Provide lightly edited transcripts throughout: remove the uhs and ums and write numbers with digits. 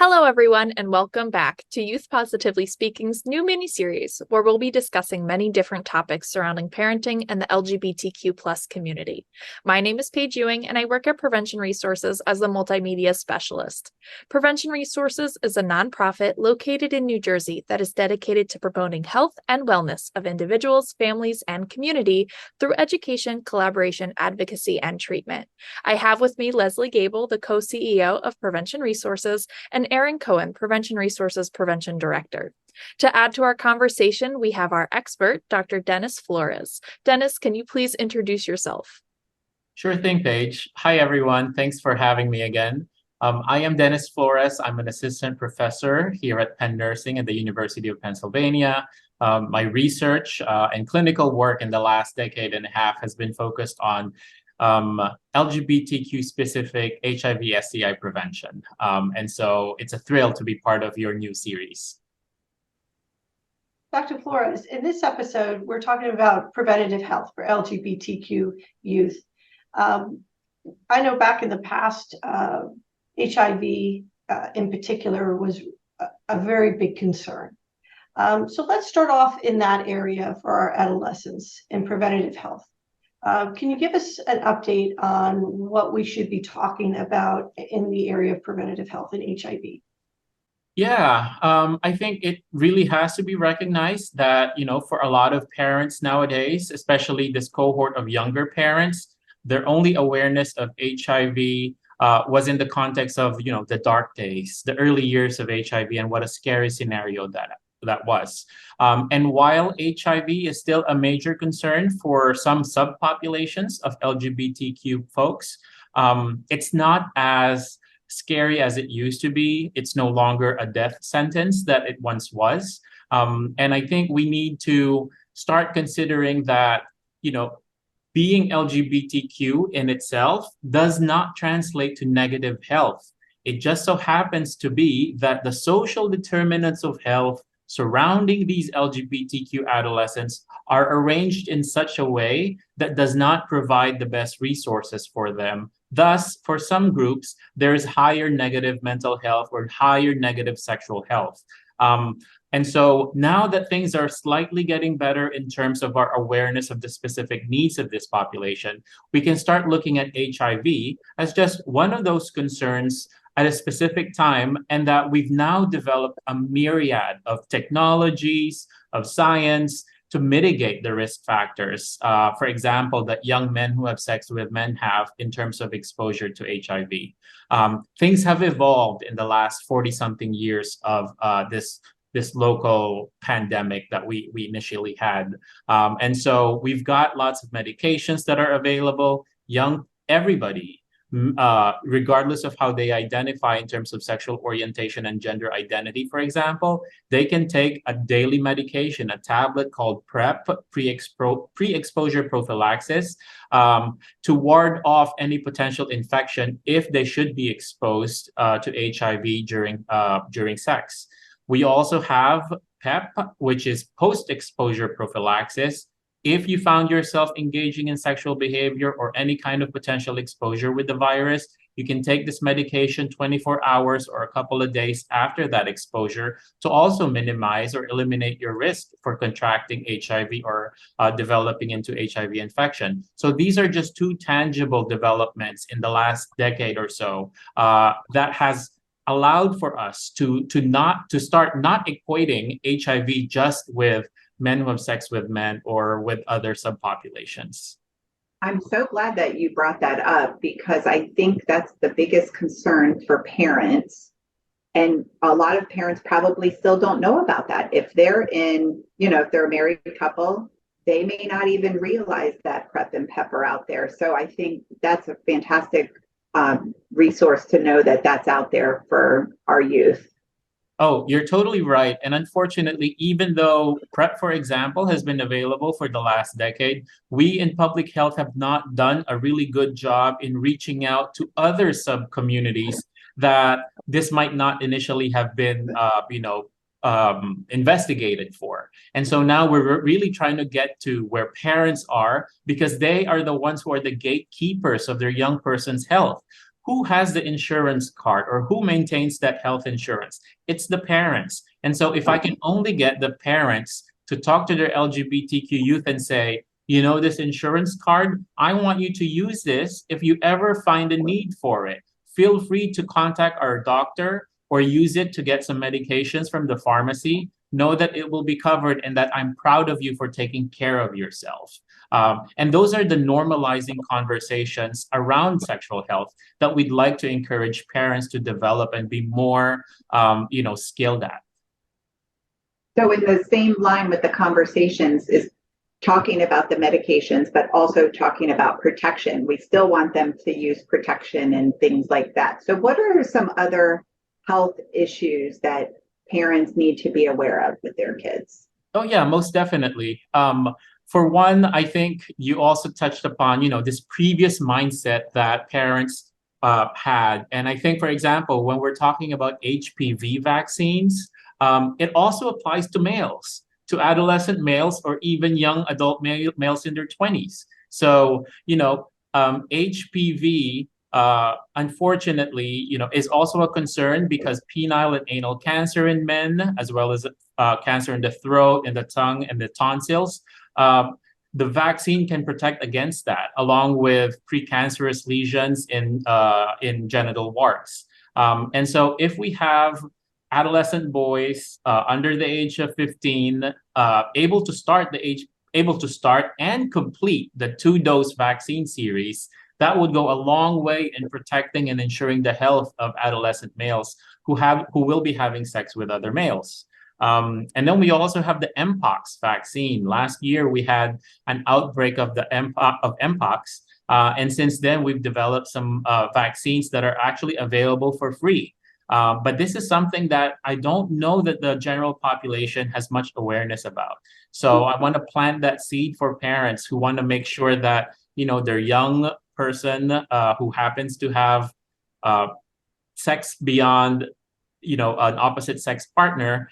Hello, everyone, and welcome back to Youth Positively Speaking's new mini-series, where we'll be discussing many different topics surrounding parenting and the LGBTQ plus community. My name is Paige Ewing, and I work at Prevention Resources as a multimedia specialist. Prevention Resources is a nonprofit located in New Jersey that is dedicated to promoting health and wellness of individuals, families, and community through education, collaboration, advocacy, and treatment. I have with me Leslie Gable, the co-CEO of Prevention Resources, and Erin Cohen, Prevention Resources Prevention Director. To add to our conversation, we have our expert, Dr. Dennis Flores. Dennis, can you please introduce yourself? Sure thing, Paige. Hi, everyone. Thanks for having me again. I am Dennis Flores. I'm an assistant professor here at Penn Nursing at the University of Pennsylvania. My research and clinical work in the last decade and a half has been focused on LGBTQ specific HIV/STI prevention. And so it's a thrill to be part of your new series. Dr. Flores, in this episode, we're talking about preventative health for LGBTQ youth. I know back in the past, HIV in particular was a very big concern. So let's start off in that area for our adolescents in preventative health. Can you give us an update on what we should be talking about in the area of preventative health and HIV? Yeah, I think it really has to be recognized that, for a lot of parents nowadays, especially this cohort of younger parents, their only awareness of HIV was in the context of, the dark days, the early years of HIV, and what a scary scenario that was. And while HIV is still a major concern for some subpopulations of LGBTQ folks, it's not as scary as it used to be. It's no longer a death sentence that it once was. And I think we need to start considering that, being LGBTQ in itself does not translate to negative health. It just so happens to be that the social determinants of health surrounding these LGBTQ adolescents are arranged in such a way that does not provide the best resources for them. Thus, for some groups, there is higher negative mental health or higher negative sexual health. And so now that things are slightly getting better in terms of our awareness of the specific needs of this population, we can start looking at HIV as just one of those concerns at a specific time, and that we've now developed a myriad of technologies, of science to mitigate the risk factors, for example, that young men who have sex with men have in terms of exposure to HIV. Things have evolved in the last 40-something years of this local pandemic that we initially had. And so we've got lots of medications that are available. Everybody, regardless of how they identify in terms of sexual orientation and gender identity, for example, they can take a daily medication, a tablet called PrEP, pre-exposure prophylaxis, to ward off any potential infection if they should be exposed to HIV during sex. We also have PEP, which is post-exposure prophylaxis. If you found yourself engaging in sexual behavior or any kind of potential exposure with the virus, you can take this medication 24 hours or a couple of days after that exposure to also minimize or eliminate your risk for contracting HIV or developing into HIV infection. So these are just two tangible developments in the last decade or so that has allowed for us to start not equating HIV just with men who have sex with men or with other subpopulations. I'm so glad that you brought that up, because I think that's the biggest concern for parents. And a lot of parents probably still don't know about that. If they're if they're a married couple, they may not even realize that PrEP and PEP are out there. So I think that's a fantastic resource to know that that's out there for our youth. Oh, you're totally right. And unfortunately, even though PrEP, for example, has been available for the last decade, we in public health have not done a really good job in reaching out to other sub-communities that this might not initially have been, investigated for. And so now we're really trying to get to where parents are, because they are the ones who are the gatekeepers of their young person's health. who has the insurance card or who maintains that health insurance? It's the parents. And so if I can only get the parents to talk to their LGBTQ youth and say, you know, this insurance card, I want you to use this. If you ever find a need for it, feel free to contact our doctor or use it to get some medications from the pharmacy. Know that it will be covered and that I'm proud of you for taking care of yourself. And those are the normalizing conversations around sexual health that we'd like to encourage parents to develop and be more, skilled at. So in the same line with the conversations is talking about the medications, but also talking about protection. We still want them to use protection and things like that. So what are some other health issues that parents need to be aware of with their kids? Oh yeah, most definitely. For one, I think you also touched upon, this previous mindset that parents had. And I think, for example, when we're talking about HPV vaccines, it also applies to males, to adolescent males, or even young adult males in their 20s. So, HPV, unfortunately, is also a concern because penile and anal cancer in men, as well as cancer in the throat and the tongue and the tonsils. The vaccine can protect against that, along with precancerous lesions in genital warts. And so, if we have adolescent boys under the age of 15 able to start and complete the 2-dose vaccine series, that would go a long way in protecting and ensuring the health of adolescent males who will be having sex with other males. And then we also have the Mpox vaccine. Last year, we had an outbreak of Mpox. And since then, we've developed some vaccines that are actually available for free. But this is something that I don't know that the general population has much awareness about. So I want to plant that seed for parents who want to make sure that, their young person who happens to have sex beyond an opposite sex partner,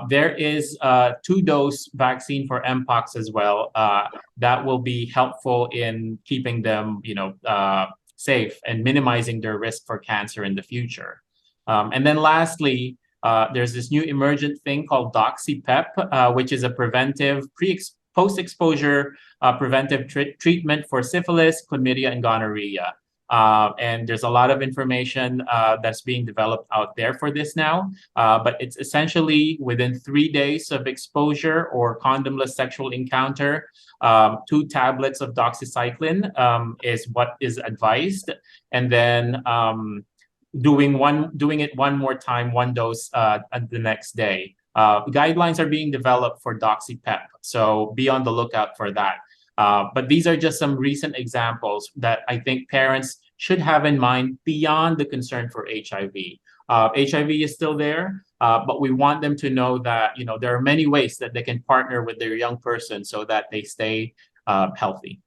there is a 2-dose vaccine for Mpox as well that will be helpful in keeping them safe and minimizing their risk for cancer in the future. And then lastly, there's this new emergent thing called DoxyPep, which is a preventive post-exposure preventive treatment for syphilis, chlamydia, and gonorrhea. And there's a lot of information that's being developed out there for this now. But it's essentially within 3 days of exposure or condomless sexual encounter, 2 tablets of doxycycline is what is advised. And then doing it one more time, 1 dose the next day. Guidelines are being developed for DoxyPep, so be on the lookout for that. But these are just some recent examples that I think parents should have in mind beyond the concern for HIV. HIV is still there, but we want them to know that there are many ways that they can partner with their young person so that they stay healthy.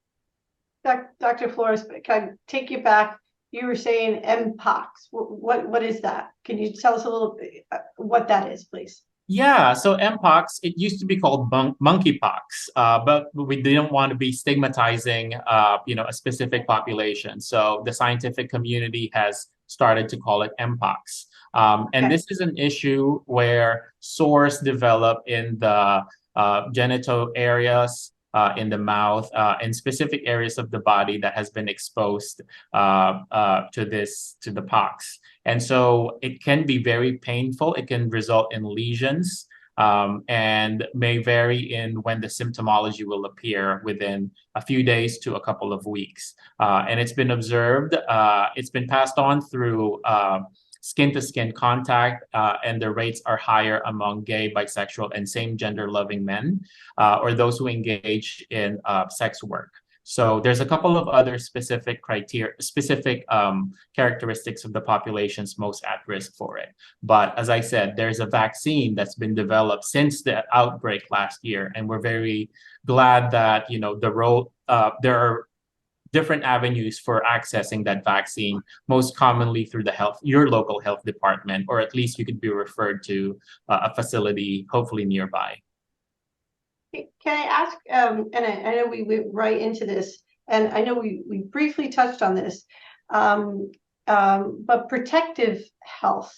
Dr. Flores, can I take you back? You were saying Mpox. What is that? Can you tell us a little bit what that is, please? Yeah, so Mpox, it used to be called monkeypox, but we didn't want to be stigmatizing, a specific population. So the scientific community has started to call it Mpox. And this is an issue where sores develop in the genital areas, in the mouth, in specific areas of the body that has been exposed to the pox. And so it can be very painful. It can result in lesions and may vary in when the symptomology will appear within a few days to a couple of weeks. And it's been observed, it's been passed on through skin-to-skin contact, and the rates are higher among gay, bisexual, and same-gender loving men, or those who engage in sex work. So there's a couple of other specific characteristics of the populations most at risk for it. But as I said, there's a vaccine that's been developed since the outbreak last year, and we're very glad that there are different avenues for accessing that vaccine, most commonly through your local health department, or at least you could be referred to a facility, hopefully nearby. Can I ask, and I know we went right into this, and I know we briefly touched on this. but protective health.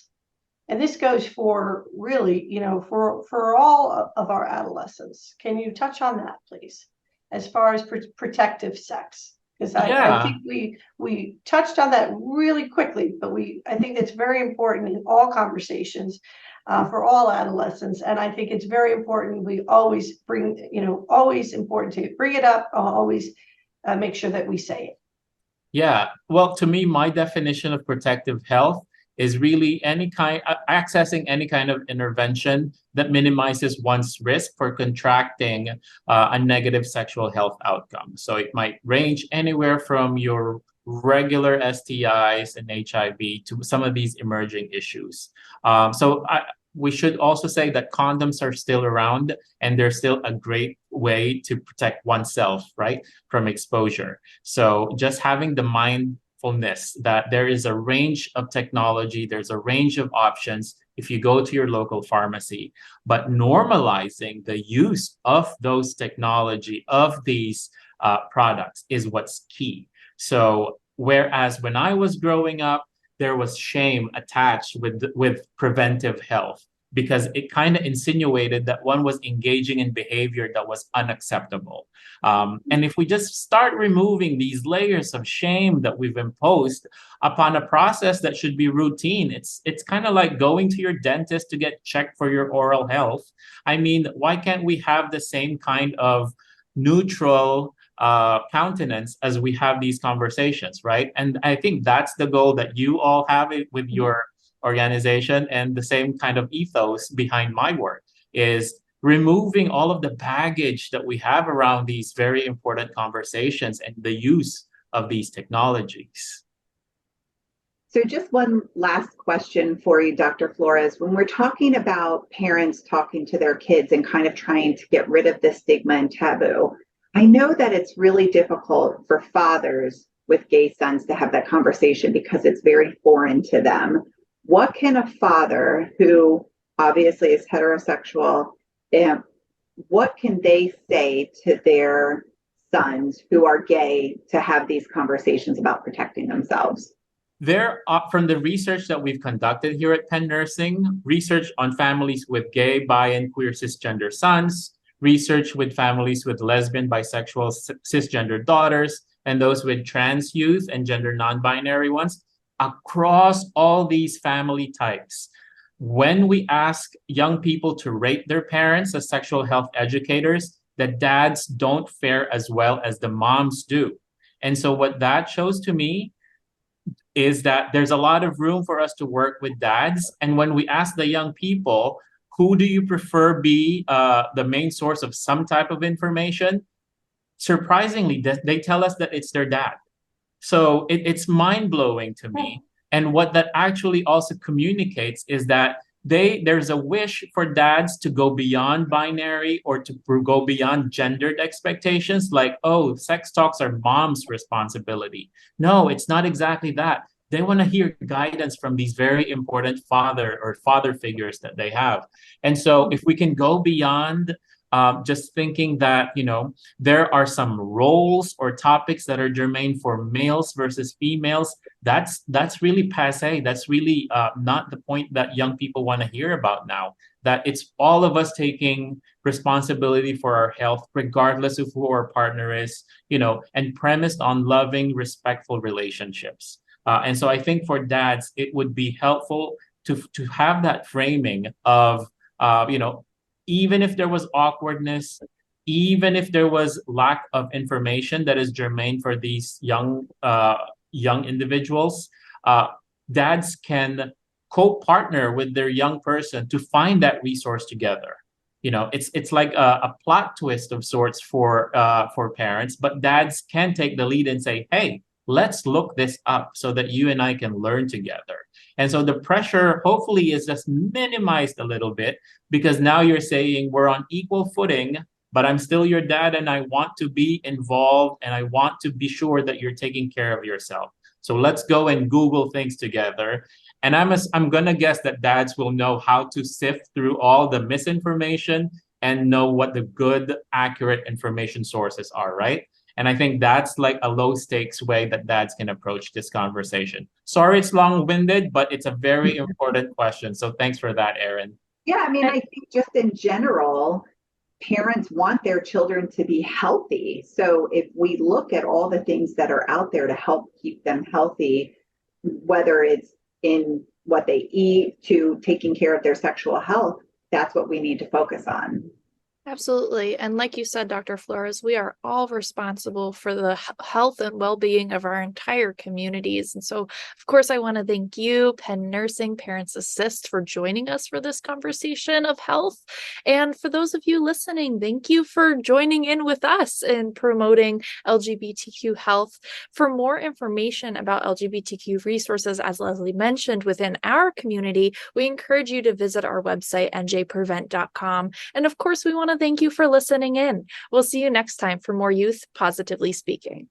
And this goes for really, for all of our adolescents. Can you touch on that, please, as far as protective sex? Because I think we touched on that really quickly, but I think it's very important in all conversations for all adolescents. And I think it's very important. We always always important to bring it up, always make sure that we say it. Yeah. Well, to me, my definition of protective health is really accessing any kind of intervention that minimizes one's risk for contracting a negative sexual health outcome. So it might range anywhere from your regular STIs and HIV to some of these emerging issues. We should also say that condoms are still around, and they're still a great way to protect oneself, right, from exposure. So just having the mindfulness that there is a range of technology, there's a range of options if you go to your local pharmacy, but normalizing the use of those technology, of these products is what's key. So whereas when I was growing up, there was shame attached with preventive health because it kind of insinuated that one was engaging in behavior that was unacceptable. And if we just start removing these layers of shame that we've imposed upon a process that should be routine, it's kind of like going to your dentist to get checked for your oral health. I mean, why can't we have the same kind of neutral countenance as we have these conversations, right? And I think that's the goal that you all have with your organization, and the same kind of ethos behind my work is removing all of the baggage that we have around these very important conversations and the use of these technologies. So just one last question for you, Dr. Flores. When we're talking about parents talking to their kids and kind of trying to get rid of the stigma and taboo, I know that it's really difficult for fathers with gay sons to have that conversation because it's very foreign to them. What can a father who obviously is heterosexual, what can they say to their sons who are gay to have these conversations about protecting themselves? From the research that we've conducted here at Penn Nursing, research on families with gay, bi, and queer cisgender sons, research with families with lesbian, bisexual, cisgender daughters, and those with trans youth and gender non-binary ones, across all these family types. When we ask young people to rate their parents as sexual health educators, the dads don't fare as well as the moms do. And so what that shows to me is that there's a lot of room for us to work with dads. And when we ask the young people, who do you prefer be the main source of some type of information? Surprisingly, they tell us that it's their dad. So it's mind-blowing to me. And what that actually also communicates is that there's a wish for dads to go beyond binary or to go beyond gendered expectations, like, oh, sex talks are mom's responsibility. No, it's not exactly that. They want to hear guidance from these very important father figures that they have. And so if we can go beyond just thinking that, there are some roles or topics that are germane for males versus females, that's really passé. That's really not the point that young people want to hear about now, that it's all of us taking responsibility for our health, regardless of who our partner is, and premised on loving, respectful relationships. And so I think for dads, it would be helpful to have that framing of, even if there was awkwardness, even if there was lack of information that is germane for these young individuals, dads can co-partner with their young person to find that resource together. It's like a plot twist of sorts for parents, but dads can take the lead and say, hey, let's look this up so that you and I can learn together. And so the pressure hopefully is just minimized a little bit, because now you're saying we're on equal footing, but I'm still your dad and I want to be involved and I want to be sure that you're taking care of yourself. So let's go and Google things together. And I'm going to guess that dads will know how to sift through all the misinformation and know what the good, accurate information sources are, right? And I think that's like a low stakes way that dads can approach this conversation. Sorry, it's long winded, but it's a very important question. So thanks for that, Erin. Yeah, I mean, I think just in general, parents want their children to be healthy. So if we look at all the things that are out there to help keep them healthy, whether it's in what they eat to taking care of their sexual health, that's what we need to focus on. Absolutely. And like you said, Dr. Flores, we are all responsible for the health and well-being of our entire communities. And so, of course, I want to thank you, Penn Nursing Parents Assist, for joining us for this conversation of health. And for those of you listening, thank you for joining in with us in promoting LGBTQ health. For more information about LGBTQ resources, as Leslie mentioned, within our community, we encourage you to visit our website, njprevent.com. And of course, we want to thank you for listening in. We'll see you next time for more Youth Positively Speaking.